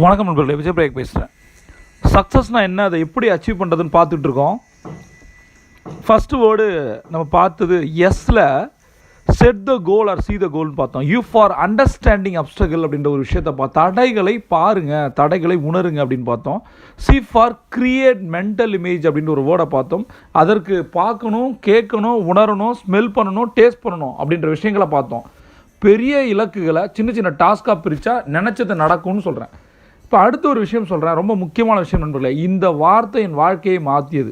வணக்கம் நண்பர்களே, விஜய் பிரேக் பேசுகிறேன். சக்ஸஸ்னால் என்ன, அதை எப்படி அச்சீவ் பண்ணுறதுன்னு பார்த்துட்ருக்கோம். ஃபஸ்ட்டு வேர்டு நம்ம பார்த்தது எஸ்ஸில் set the goal or see the கோல்னு பார்த்தோம். யூ ஃபார் அண்டர்ஸ்டாண்டிங் அப்ஸ்டக்கிள் அப்படின்ற ஒரு விஷயத்தை பார்த்தோம். தடைகளை பாருங்கள், தடைகளை உணருங்க அப்படின்னு பார்த்தோம். C for create mental image அப்படின்ற ஒரு வேர்டை பார்த்தோம். அதற்கு பார்க்கணும், கேட்கணும், உணரணும், ஸ்மெல் பண்ணணும், டேஸ்ட் பண்ணணும் அப்படின்ற விஷயங்களை பார்த்தோம். பெரிய இலக்குகளை சின்ன சின்ன டாஸ்காக பிரித்தா நினச்சது நடக்கும்னு சொல்கிறேன். இப்போ அடுத்த ஒரு விஷயம் சொல்கிறேன், ரொம்ப முக்கியமான விஷயம் நண்பர்களே. இந்த வார்த்தை என் வாழ்க்கையை மாற்றியது.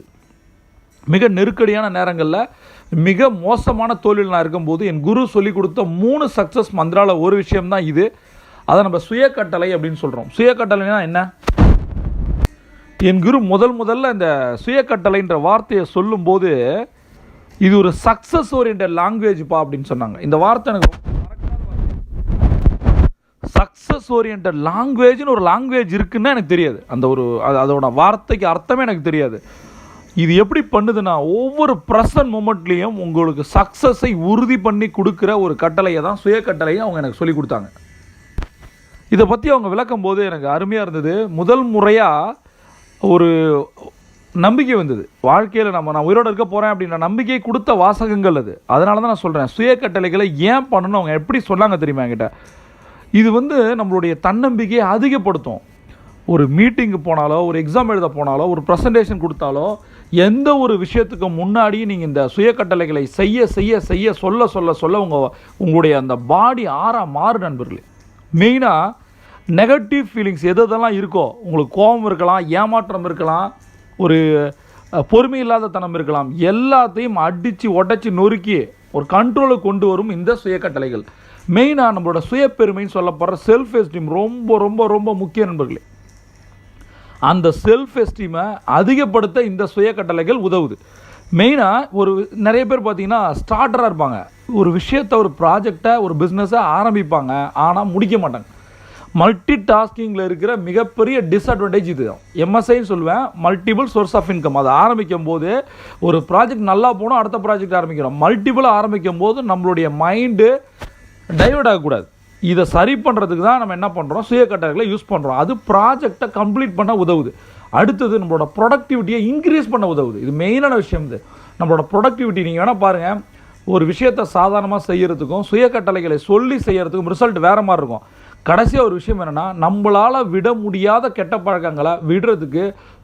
மிக நெருக்கடியான நேரங்களில், மிக மோசமான தோல்வியில் நான் இருக்கும்போது என் குரு சொல்லிக் கொடுத்த 3 சக்ஸஸ் மந்திராவில் ஒரு விஷயம்தான் இது. அதை நம்ம சுயக்கட்டளை அப்படின்னு சொல்கிறோம். சுயக்கட்டளைனா என்ன? என் குரு முதல்ல இந்த சுயக்கட்டளைன்ற வார்த்தையை சொல்லும்போது, இது ஒரு சக்ஸஸ் ஓரியன்டட் லாங்குவேஜ்ப்பா அப்படின்னு சொன்னாங்க. இந்த வார்த்தை எனக்கு சக்ஸஸ் ஓரியன்டட் லாங்குவேஜ்னு ஒரு லாங்குவேஜ் இருக்குன்னு எனக்கு தெரியாது. அதோட வார்த்தைக்கு அர்த்தமே எனக்கு தெரியாது. இது எப்படி பண்ணுதுன்னா, ஒவ்வொரு ப்ரெசன்ட் மூமெண்ட்லேயும் உங்களுக்கு சக்ஸஸை உறுதி பண்ணி கொடுக்குற ஒரு கட்டளையை தான் சுயக்கட்டளையை அவங்க எனக்கு சொல்லி கொடுத்தாங்க. இதை பற்றி அவங்க விளக்கும் போது எனக்கு அருமையாக இருந்தது. முதல் முறையாக ஒரு நம்பிக்கை வந்தது. வாழ்க்கையில் நான் உயிரோடு இருக்க போகிறேன் அப்படின்ற நம்பிக்கை கொடுத்த வாசகங்கள் அது. அதனால தான் நான் சொல்கிறேன், சுயக்கட்டளைகளை ஏன் பண்ணணும் அவங்க எப்படி சொன்னாங்க தெரியுமா என்கிட்ட. இது நம்மளுடைய தன்னம்பிக்கையை அதிகப்படுத்தும். ஒரு மீட்டிங்கு போனாலோ, ஒரு எக்ஸாம் எழுத போனாலோ, ஒரு ப்ரெசன்டேஷன் கொடுத்தாலோ, எந்த ஒரு விஷயத்துக்கு முன்னாடி நீங்கள் இந்த சுயக்கட்டளைகளை செய்ய செய்ய செய்ய சொல்ல சொல்ல சொல்ல உங்களுடைய அந்த பாடி மாறு நண்பர்களே. மெயினாக நெகட்டிவ் ஃபீலிங்ஸ் எதெல்லாம் இருக்கோ, உங்களுக்கு கோபம் இருக்கலாம், ஏமாற்றம் இருக்கலாம், ஒரு பொறுமை இல்லாத தனம் இருக்கலாம், எல்லாத்தையும் அடித்து உடச்சி நொறுக்கி ஒரு கண்ட்ரோலுக்கு கொண்டு வரும் இந்த சுயக்கட்டளைகள். மெயினாக நம்மளோட சுயப்பெருமைன்னு சொல்லப்படுற செல்ஃப் எஸ்டீம் ரொம்ப ரொம்ப ரொம்ப முக்கிய நண்பர்களே. அந்த செல்ஃப் எஸ்டீமை அதிகப்படுத்த இந்த சுயக்கட்டளைகள் உதவுது. மெயினாக நிறைய பேர் பார்த்தீங்கன்னா ஸ்டார்டராக இருப்பாங்க. ஒரு விஷயத்தை, ஒரு ப்ராஜெக்டை, ஒரு பிஸ்னஸை ஆரம்பிப்பாங்க, ஆனால் முடிக்க மாட்டாங்க. மல்டி டாஸ்கிங்கில் இருக்கிற மிகப்பெரிய டிஸ்அட்வான்டேஜ் இது. எம்எஸ்ஐன்னு சொல்லுவேன், மல்டிபிள் சோர்ஸ் ஆஃப் இன்கம். அதை ஆரம்பிக்கும் போது ஒரு ப்ராஜெக்ட் நல்லா போகணும், அடுத்த ப்ராஜெக்ட் ஆரம்பிக்கிறோம். மல்டிபிளாக ஆரம்பிக்கும் போது நம்மளுடைய மைண்டு டைவர்ட் ஆகக்கூடாது. இதை சரி பண்ணுறதுக்கு தான் நம்ம என்ன பண்ணுறோம், சுயக்கட்டளைகளை யூஸ் பண்ணுறோம். அது ப்ராஜெக்டை கம்ப்ளீட் பண்ண உதவுது. அடுத்தது நம்மளோட ப்ரொடக்டிவிட்டியை இன்க்ரீஸ் பண்ண உதவுது. இது மெயினான விஷயம். இது நம்மளோட ப்ரொடக்டிவிட்டி. நீங்கள் வேணால் பாருங்கள், ஒரு விஷயத்தை சாதாரணமாக செய்கிறதுக்கும் சுயக்கட்டளைகளை சொல்லி செய்கிறதுக்கும் ரிசல்ட் வேறு மாதிரி இருக்கும். கடைசியாக ஒரு விஷயம் என்னென்னா, நம்மளால் விட முடியாத கெட்ட பழக்கங்களை விடுறதுக்கு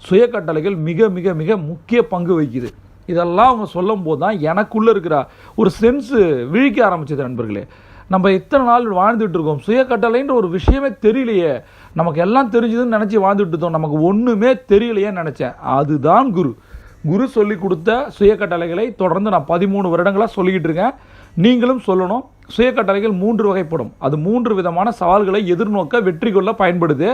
சுயக்கட்டளைகள் மிக மிக மிக முக்கிய பங்கு வகிக்குது. இதெல்லாம் அவங்க சொல்லும் போது தான் எனக்குள்ளே இருக்கிற ஒரு சென்ஸு விழிக்க ஆரம்பிச்சது நண்பர்களே. நம்ம இத்தனை நாள் வாழ்ந்துட்டு இருக்கோம், சுயக்கட்டளைன்ற ஒரு விஷயமே தெரியலையே, நமக்கு எல்லாம் தெரிஞ்சதுன்னு நினச்சி வாழ்ந்துட்டு இருந்தோம், நமக்கு ஒன்றுமே தெரியலையேன்னு நினச்சேன். அதுதான் குரு சொல்லி கொடுத்த சுயக்கட்டளைகளை தொடர்ந்து நான் 13 வருடங்களாக சொல்லிக்கிட்டு இருக்கேன். நீங்களும் சொல்லணும். சுயக்கட்டளைகள் 3 வகைப்படும். அது 3 விதமான சவால்களை எதிர்நோக்க வெற்றி கொள்ள பயன்படுது.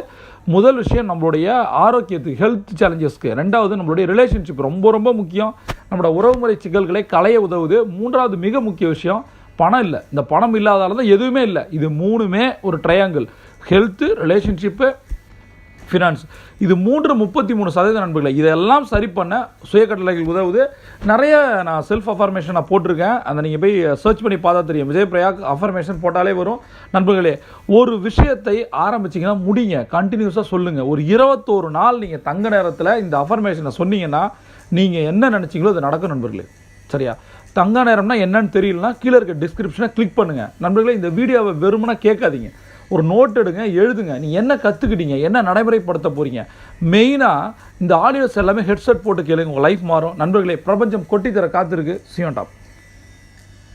முதல் விஷயம் நம்மளுடைய ஆரோக்கியத்துக்கு, ஹெல்த் சேலஞ்சஸ்க்கு. ரெண்டாவது நம்மளுடைய ரிலேஷன்ஷிப், ரொம்ப ரொம்ப முக்கியம், நம்மளோட உறவுமுறை சிக்கல்களை களைய உதவுது. மூன்றாவது மிக முக்கிய விஷயம், பணம் இல்லை. இந்த பணம் இல்லாதால தான் எதுவுமே இல்லை. இது 3மே ஒரு ட்ரையாங்கிள். Health, relationship, finance. இது 33% நண்பர்களை. இதெல்லாம் சரி பண்ண சுயக்கட்டளைகள் உதவுது. நிறைய நான் செல்ஃப் அஃபர்மேஷன் நான் போட்டிருக்கேன். அதை நீங்கள் போய் சர்ச் பண்ணி பார்த்தா தெரியும். விஜய் பிரயாக் அஃபர்மேஷன் போட்டாலே வரும் நண்பர்களே. ஒரு விஷயத்தை ஆரம்பிச்சிங்கன்னா முடிங்க, கண்டினியூஸாக சொல்லுங்கள். ஒரு 21 நாள் நீங்கள் தங்க நேரத்தில் இந்த அஃபர்மேஷனை சொன்னீங்கன்னா நீங்கள் என்ன நினச்சிங்களோ அது நடக்கும் நண்பர்களே. சரியா? தங்க நேரம்னா என்னன்னு தெரியலனா கீழே இருக்க டிஸ்கிரிப்ஷனை கிளிக் பண்ணுங்கள் நண்பர்களே. இந்த வீடியோவை வெறுமனா கேட்காதீங்க, ஒரு நோட் எடுங்க, எழுதுங்க. நீங்கள் என்ன கற்றுக்கிட்டீங்க, என்ன நடைமுறைப்படுத்த போகிறீங்க. மெயினாக இந்த ஆடியோஸ் எல்லாமே ஹெட்செட் போட்டு கேளுங்க, உங்கள் லைஃப் மாறும் நண்பர்களே. பிரபஞ்சம் கொட்டி தர காத்திருக்கு. Zion top.